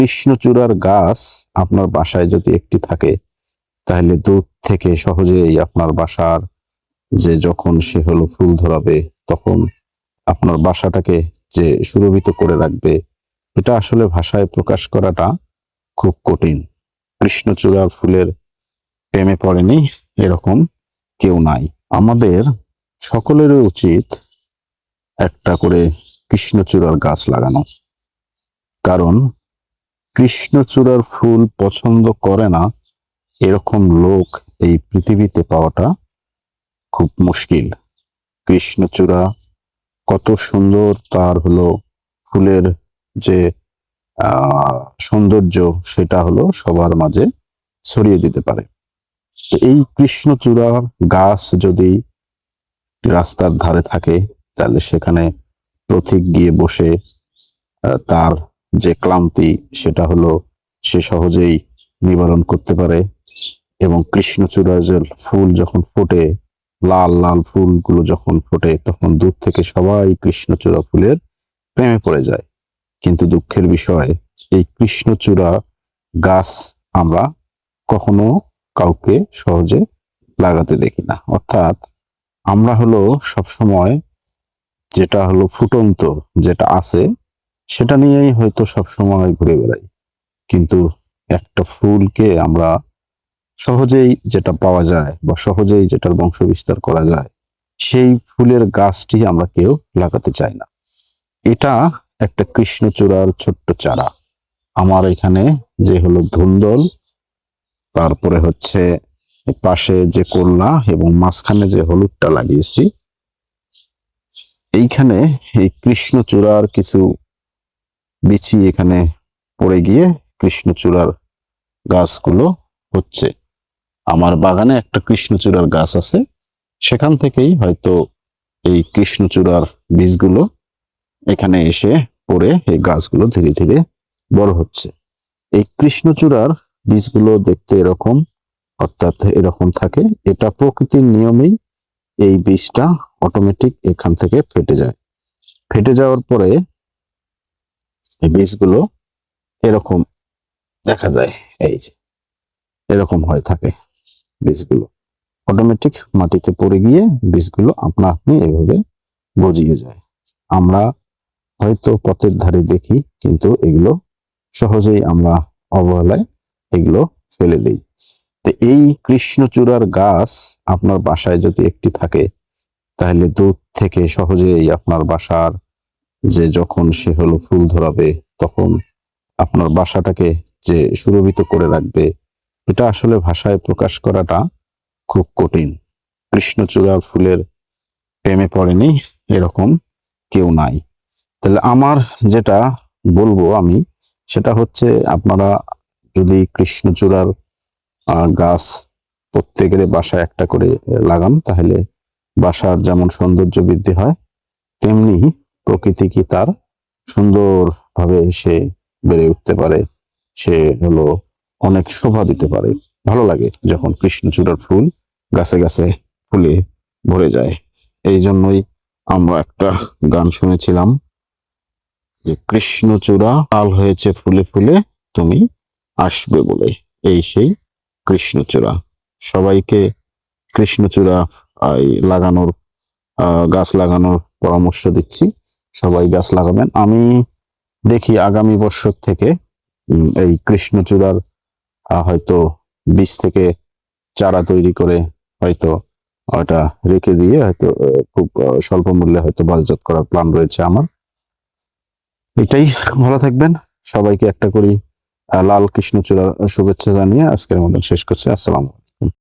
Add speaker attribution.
Speaker 1: কৃষ্ণচূড়ার গাছ আপনার বাসায় যদি একটি থাকে, তাহলে দূর থেকে সহজেই আপনার বাসার যে যখন সে হলো ফুল ধরাবে, তখন আপনার বাসাটাকে যে সুরভিত করে রাখবে, এটা আসলে ভাষায় প্রকাশ করাটা খুব কঠিন। কৃষ্ণচূড়ার ফুলের প্রেমে পড়েনি এরকম কেউ নাই। আমাদের সকলেরই উচিত একটা করে কৃষ্ণচূড়ার গাছ লাগানো, কারণ কৃষ্ণচূড়ার ফুল পছন্দ করে না এরকম লোক এই পৃথিবীতে পাওয়াটা খুব মুশকিল। কৃষ্ণচূড়া কত সুন্দর, তার হলো ফুলের যে সৌন্দর্য, সেটা হলো সবার মাঝে ছড়িয়ে দিতে পারে। তো এই কৃষ্ণচূড়ার গাছ যদি রাস্তার ধারে থাকে, তাহলে সেখানে পথিক গিয়ে বসে তার যে ক্লান্তি, সেটা হলো সে সহজেই নিবারণ করতে পারে। এবং কৃষ্ণচূড়ার যে ফুল যখন ফোটে, লাল লাল ফুলগুলো যখন ফোটে, তখন দূর থেকে সবাই কৃষ্ণচূড়া ফুলের প্রেমে পড়ে যায়। কিন্তু দুঃখের বিষয়, এই কৃষ্ণচূড়া গাছ আমরা কখনো কাউকে সহজে লাগাতে দেখি না। অর্থাৎ আমরা হলো সবসময় যেটা হলো ফুটন্ত, যেটা আছে সেটা নিয়েই হয়তো সবসময় ঘুরে বেড়াই, কিন্তু একটা ফুলকে আমরা সহজেই যেটা পাওয়া যায় বা সহজেই যেটার বংশ বিস্তার করা যায়, সেই ফুলের গাছটি আমরা কেউ লাগাতে চাই না। এটা একটা কৃষ্ণচূড়ার ছোট্ট চারা। আমার এখানে যে হলো ধুন্দল, তারপরে হচ্ছে পাশে যে করলা এবং মাঝখানে যে হলুদটা লাগিয়েছি, এইখানে এই কৃষ্ণচূড়ার কিছু বিচি এখানে পড়ে গিয়ে কৃষ্ণচূড়ার গাছগুলো হচ্ছে। আমার বাগানে একটা কৃষ্ণচূড়ার গাছ আছে, সেখান থেকেই হয়তো এই কৃষ্ণচূড়ার বীজগুলো এখানে এসে পড়ে এই গাছগুলো ধীরে ধীরে বড় হচ্ছে। এই কৃষ্ণচূড়ার বীজগুলো দেখতে এরকম, অর্থাৎ এরকম থাকে। এটা প্রকৃতির নিয়মেই এই বীজটা অটোমেটিক এখান থেকে ফেটে যায়। ফেটে যাওয়ার পরে এই বীজগুলো এরকম দেখা যায়, এই যে এরকম হয়ে থাকে। বীজগুলো অটোমেটিক মাটিতে পড়ে গিয়ে বীজগুলো আপনা আপনি এভাবে গজিয়ে যায়। আমরা হয়তো পথের ধারে দেখি, কিন্তু এগুলো সহজেই আমরা অবহেলায় এগুলো ফেলে দিই। তো এই কৃষ্ণচূড়ার গাছ আপনার বাসায় যদি একটি থাকে, তাহলে দূর থেকে সহজেই আপনার বাসার যে যখন সে হলো ফুল ধরাবে, তখন আপনার বাসাটাকে যে সুরভিত করে রাখবে, এটা আসলে ভাষায় প্রকাশ করাটা খুব কঠিন। কৃষ্ণচূড়ার ফুলের প্রেমে পড়েনি এরকম কেউ নাই। তাহলে আমার যেটা বলবো আমি, সেটা হচ্ছে আপনারা যদি কৃষ্ণচূড়ার গাছ প্রত্যেকের বাসায় একটা করে লাগান, তাহলে বাসার যেমন সৌন্দর্য বৃদ্ধি হয়, তেমনি প্রকৃতি কি তার সুন্দরভাবে সে বেড়ে উঠতে পারে, সে হলো অনেক শোভা দিতে পারে। ভালো লাগে যখন কৃষ্ণচূড়ার ফুল গাছে গাছে ফুলে ভরে যায়। এই জন্যই আমরা একটা গান শুনেছিলাম যে কৃষ্ণচূড়া লাল হয়েছে ফুলে ফুলে, তুমি আসবে বলে। এই সেই কৃষ্ণচূড়া। সবাইকে কৃষ্ণচূড়া লাগানোর গাছ লাগানোর পরামর্শ দিচ্ছি। সবাই গাছ লাগাবেন। আমি দেখি আগামী বছর থেকে এই কৃষ্ণচূড়ার হয়তো বীজ থেকে চারা তৈরি করে হয়তো ওটা রেখে দিয়ে হয়তো খুব স্বল্প মূল্যে হয়তো বাজারজাত করার প্ল্যান রয়েছে আমার। এটাই। ভালো থাকবেন। সবাইকে একটা করি লাল কৃষ্ণচূড়ার শুভেচ্ছা জানিয়ে আজকের মতন শেষ করছি। আসসালাম।